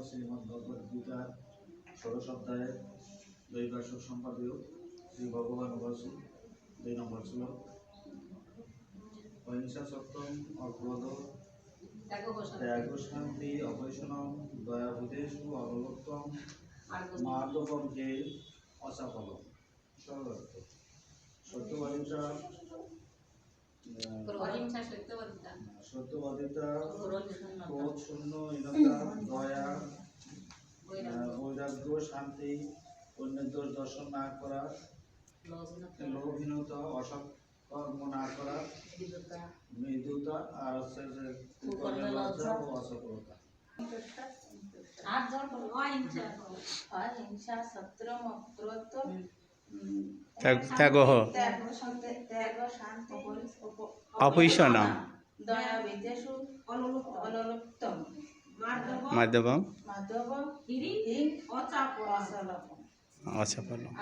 শ্রীমদ্ ভগবদ গীতার ষোড়শ অধ্যায়ের দৈবাসক সম্পাদক শ্রী ভগবান উবাসু 2 নম্বর শ্লোক। অহিংসা সত্যম অক্রোধ ত্যাগ শান্তি অপৈশনম দয়াভূতেষু অবলুপ্তম মার্দবম হে অসাফলম। সর্বার্থ সত্যবাদিতা, সত্যবাদিতা, ক্রোধ শূন্য, হীনতা, দয়া, বৈরাগ্য, শান্তি, অন্যের দোষ দর্শন না করা, লোভহীনতা, অসৎ কর্ম না করা, মৃদুতা, আর হচ্ছে যে লজ্জা ও অসফলতা। অহিংসা সত্যম অক্রোধ ত্যাগ শান্তি অপৈশনম দয়া বিদেশু অলুপ্তম মাধবম মাধব অসফলম।